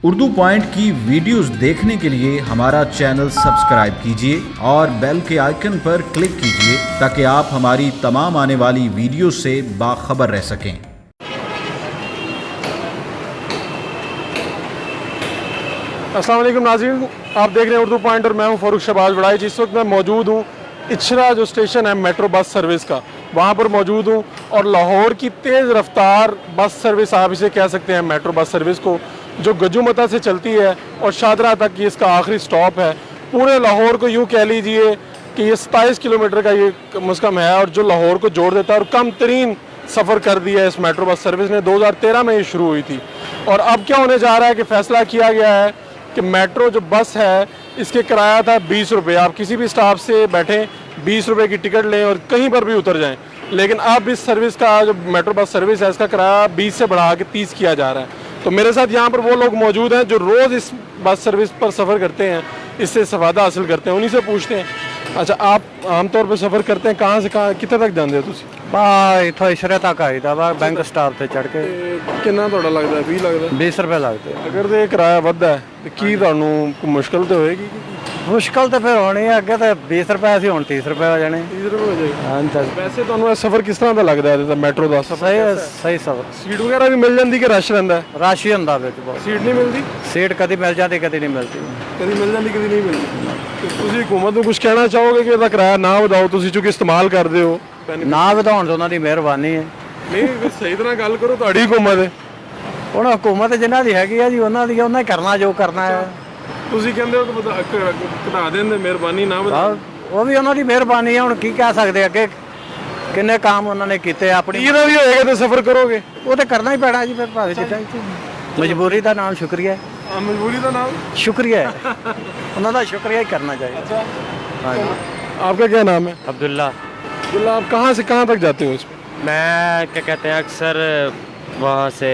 Urdu point की videos देखने के लिए हमारा चैनल सब्सक्राइब कीजिए और बेल के आइकन पर क्लिक कीजिए ताकि आप हमारी तमाम आने वाली वीडियो से बाखबर रह सकें। अस्सलाम वालेकुम नाज़रीन, आप देख रहे हैं उर्दू पॉइंट और मैं हूं फ़ारूक शहबाज बड़ाई। जिस वक्त मैं मौजूद हूं इचरा जो स्टेशन है मेट्रो बस सर्विस का, वहां पर मौजूद हूं और लाहौर की तेज़ रफ्तार बस सर्विस, आप इसे कह सकते हैं मेट्रो बस सर्विस को, जो गजुमता से चलती है और शादरा तक ये इसका आखिरी स्टॉप है। पूरे लाहौर को यूँ कह लीजिए कि ये 27 किलोमीटर का ये कम से कम है और जो लाहौर को जोड़ देता है और कम तरीन सफ़र कर दिया है इस मेट्रो बस सर्विस ने। 2013 में ये शुरू हुई थी और अब क्या होने जा रहा है कि फ़ैसला किया गया है कि मेट्रो जो बस है इसके किराया था 20 रुपये। आप किसी भी स्टॉप से बैठें 20 रुपये की टिकट लें और कहीं पर भी उतर जाएं। लेकिन अब इस सर्विस का जो मेट्रो बस सर्विस है इसका किराया 20 से बढ़ा के 30 किया जा रहा है। तो मेरे साथ यहाँ पर वो लोग मौजूद हैं जो रोज़ इस बस सर्विस पर सफ़र करते हैं, इससे फ़ायदा हासिल करते हैं। उन्हीं से पूछते हैं, अच्छा आप आमतौर पर सफ़र करते हैं कहाँ से कहाँ कितने तक जाते हो तुम? इथों इशरे तक आई था बैंक स्टाफ से चढ़ के कितना थोड़ा लगता है? 20 लगता है? 20 रुपए लगते। अगर तो किराया ਵੱਧਦਾ ਹੈ ਤੇ ਕੀ ਤੁਹਾਨੂੰ ਕੋਈ ਮੁਸ਼ਕਲ ਤੇ ਹੋਏਗੀ? मुश्किल तो फिर होनी है, अगे तो 20 रुपए सी हुण 30 रुपए हो जाने। 30 रुपये हो जाएगा। हाँ वैसे ਤੁਹਾਨੂੰ ਇਹ ਸਫ਼ਰ ਕਿਸ ਤਰ੍ਹਾਂ ਦਾ ਲੱਗਦਾ ਹੈ ਮੈਟਰੋ ਦਾ ਸਫ਼ਰ? सही सफर ਸੀਟ ਵਗੈਰਾ ਵੀ ਮਿਲ ਜਾਂਦੀ ਕਿ ਰਸ਼ ਰਹਿੰਦਾ ਹੈ? रश ही होंदा विच बहुत। ਸੀਟ ਨਹੀਂ ਮਿਲਦੀ? सीट कदी मिल जाती कदी नहीं मिलती। ਕਦੀ ਮਿਲ ਜਾਂਦੀ ਕਦੀ ਨਹੀਂ ਮਿਲਦੀ। ਤੇ ਤੁਸੀਂ ਹਕੂਮਤ ਨੂੰ ਕੁਝ ਕਹਿਣਾ ਚਾਹੋਗੇ ਕਿ ਇਹਦਾ ਕਿਰਾਇਆ ਨਾ ਵਧਾਓ, ਤੁਸੀਂ ਚੂੰਕਿ ਇਸਤੇਮਾਲ ਕਰਦੇ ਹੋ? ना ਵਧਾਉਣ ਤੋਂ ਉਹਨਾਂ ਦੀ ਮਿਹਰਬਾਨੀ ਹੈ। ਨਹੀਂ ਸਹੀ ਤਰ੍ਹਾਂ ਗੱਲ ਕਰੋ, ਤੁਹਾਡੀ ਹਕੂਮਤ ਹੈ। ਹੁਣ ਹਕੂਮਤ ਜਿਨ੍ਹਾਂ ਦੀ ਹੈਗੀ ਆ ਜੀ ਉਹਨਾਂ ਦੀ ਉਹਨਾਂ ਹੀ ਕਰਨਾ ਜੋ ਕਰਨਾ ਹੈ। ਤੁਸੀਂ ਕਹਿੰਦੇ ਹੋ ਕਿ ਘਟਾ ਦੇਣ ਦੇ ਮਿਹਰਬਾਨੀ ਨਾ ਵਧਾਓ। ਉਹ ਵੀ ਉਹਨਾਂ ਦੀ ਮਿਹਰਬਾਨੀ ਹੈ, ਹੁਣ ਕੀ ਕਹਿ ਸਕਦੇ ਅੱਗੇ ਕਿੰਨੇ ਕੰਮ ਉਹਨਾਂ ਨੇ ਕੀਤੇ ਆਪਣੀ। ਇਹਦਾ ਵੀ ਹੋਏਗਾ ਤੇ ਸਫ਼ਰ ਕਰੋਗੇ? ਉਹ ਤੇ ਕਰਨਾ ਹੀ ਪੈਣਾ ਜੀ ਫਿਰ ਭਾਵੇਂ ਜਿੱਦਾਂ ਮਜਬੂਰੀ ਦਾ ਨਾਮ ਸ਼ੁਕਰੀਆ ਹੈ। मजबूरी का नाम शुक्रिया है, उन्होंने शुक्रिया ही करना चाहिए। अच्छा हाँ जी। आपका क्या नाम है? अब्दुल्ला। अब्दुल्ला, आप कहाँ से कहाँ तक जाते हो इसमें? मैं क्या कहते हैं अक्सर वहाँ से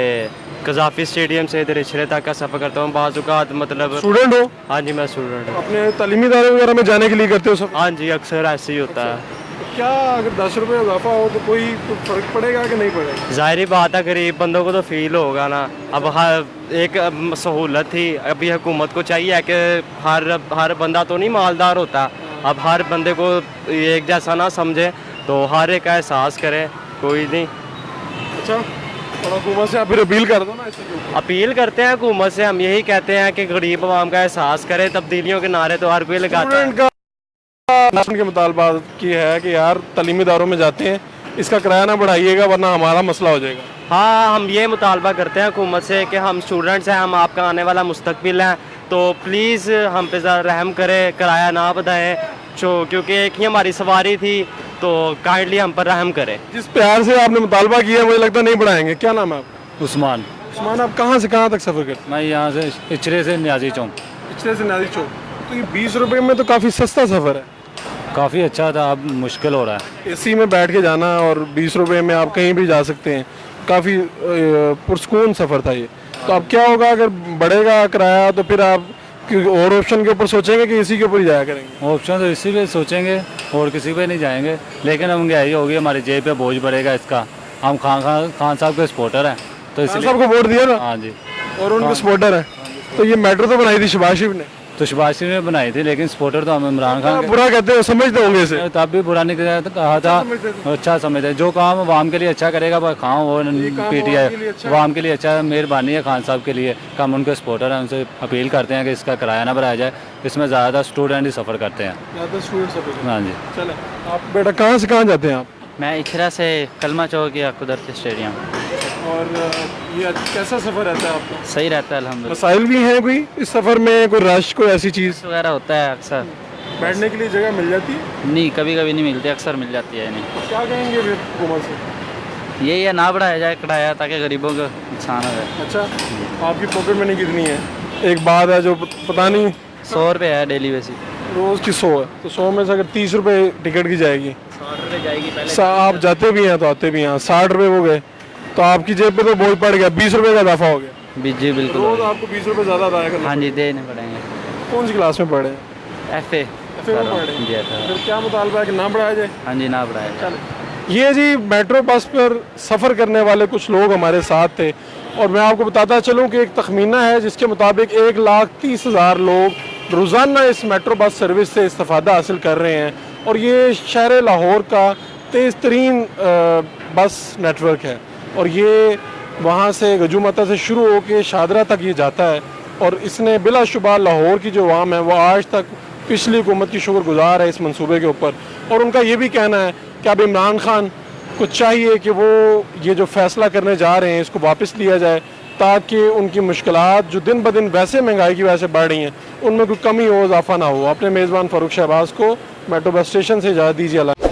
कज़ाफ़ी स्टेडियम से इधर इशरे तक का सफ़र करता हूँ। बाज़ मतलब स्टूडेंट हो? हाँ जी मैं स्टूडेंट हूँ। अपने तालीमी इदारे वगैरह में जाने के लिए करते हो सब? हाँ जी अक्सर ऐसे ही होता है। क्या अगर 10 रुपये इजाफा हो तो कोई फ़र्क पड़ेगा कि नहीं पड़ेगा? ज़ाहिर बात है गरीब बंदों को तो फील होगा ना। अब हर एक सहूलत थी, अभी हुकूमत को चाहिए कि हर बंदा तो नहीं मालदार होता। अब हर बंदे को एक जैसा ना समझे तो हर एक का एहसास करे, कोई नहीं। अच्छा थोड़ा हुकूमत से आप फिर अपील कर दो ना इसके ऊपर। अपील करते हैं हुकूमत से, हम यही कहते हैं कि गरीब आवाम का एहसास करे। तब्दीलियों के नारे तो हर कोई लगाता है। के मुतालबा की है कि यार तालीमी इदारों में जाते हैं, इसका किराया ना बढ़ाइएगा वरना हमारा मसला हो जाएगा। हाँ हम ये मुतालबा करते हैं हुकूमत से कि हम स्टूडेंट्स हैं, हम आपका आने वाला मुस्तकबिल हैं, तो प्लीज़ हम पे ज़रा रहम करें, किराया ना बढ़ाएं क्योंकि एक ही हमारी सवारी थी, तो काइंडली हम पर रहम करें। जिस प्यार से आपने मुतालबा किया मुझे लगता नहीं बढ़ाएंगे। क्या नाम है आपका? उस्मान। उस्मान, आप कहाँ से कहाँ तक सफ़र करते? मैं यहाँ से इचरे से न्याजी चौक। पिछले से नाजी चौक। तो ये 20 रुपये में तो काफ़ी सस्ता सफ़र है। काफ़ी अच्छा था, अब मुश्किल हो रहा है। एसी में बैठ के जाना और 20 रुपये में आप कहीं भी जा सकते हैं, काफ़ी पुरस्कून सफ़र था ये। तो अब क्या होगा अगर बढ़ेगा किराया तो फिर आप और ऑप्शन के ऊपर सोचेंगे कि इसी के ऊपर ही जाया करेंगे? ऑप्शन तो इसी पे सोचेंगे और किसी पे नहीं जाएंगे, लेकिन हम महंगाई होगी, हमारी जेब पे बोझ बढ़ेगा इसका। हम खान साहब के सपोर्टर हैं तो इसलिए सबको वोट दिया ना। हाँ जी, और उनके सपोर्टर हैं। तो ये मेट्रो तो बनाई थी शहबाज शरीफ ने, तो शहबाज शरीफ ने बनाई थी, लेकिन सपोर्टर तो हम इमरान खान के। बुरा कहते हो, समझते होंगे इसे? तब भी बुरा नहीं कहा था, अच्छा समझते। जो काम आवाम के लिए अच्छा करेगा वो काम वो पीटीआई आवाम के लिए अच्छा। मेहरबानी है खान साहब के लिए, हम उनके सपोर्टर हैं, उनसे अपील करते हैं कि इसका किराया ना बढ़ाया जाए। इसमें ज़्यादा स्टूडेंट ही सफ़र करते हैं। हाँ जी। चले आप बेटा कहाँ से कहाँ जाते हैं आप? मैं इचरा से कलमा चौक या कुदरती स्टेडियम। और ये कैसा सफ़र रहता है आपका? सही रहता है अल्हम्दुलिल्लाह। मसाइल भी हैं कोई इस सफ़र में? कोई रश, कोई ऐसी चीज़? वगैरह होता है अक्सर। बैठने के लिए जगह मिल जाती है? नहीं, कभी कभी नहीं मिलती, अक्सर मिल जाती है। नहीं, क्या कहेंगे फिर हुकूमत से? यही है ना बढ़ाया जाए किराया ताकि गरीबों को नुकसान हो जाए। अच्छा आपकी पॉकेट मनी कितनी है? एक बात है जो पता नहीं। 100 रुपये है डेली बेसिस। रोज़ की 100 है, तो 100 में से अगर 30 रुपये टिकट की जाएगी, 100 रुपये जाएगी पहले। आप जाते भी हैं तो आते भी हैं, 60 रुपये हो गए तो आपकी जेब पे तो बोझ पड़ गया, 20 रुपये का इजाफा हो गया। जी बिल्कुल। रोज़ आपको 20 रुपये ज़्यादा अदा करना। हाँ जी देने पड़ेंगे। कौन सी क्लास में पढ़े हैं? FA में पढ़े हैं। फिर क्या मुतालबा है कि ना बढ़ाया जाए? हाँ जी ना बढ़ाया जाए। ये जी मेट्रो बस पर सफ़र करने वाले कुछ लोग हमारे साथ थे और मैं आपको बताता चलूँ कि एक तखमीना है जिसके मुताबिक 1,30,000 लोग रोज़ाना इस मेट्रो बस सर्विस से इस्तेफ़ादा हासिल कर रहे हैं और ये शहर लाहौर का तेज़ तरीन बस नेटवर्क है और ये वहाँ से गजूमता से शुरू होकर शादरा तक ये जाता है और इसने बिलाशुबा लाहौर की जो आवाम है वो आज तक पिछली हुकूमत की शुक्रगुजार है इस मंसूबे के ऊपर। और उनका ये भी कहना है कि अब इमरान खान को चाहिए कि वो ये जो फ़ैसला करने जा रहे हैं इसको वापस लिया जाए ताकि उनकी मुश्किलात जो दिन ब दिन वैसे महंगाई की वजह से बढ़ रही हैं उनमें कोई कमी हो, इजाफा ना हो। अपने मेज़बान फ़ारूक शहबाज को मेट्रो बस स्टेशन से इजाज़त दीजिए।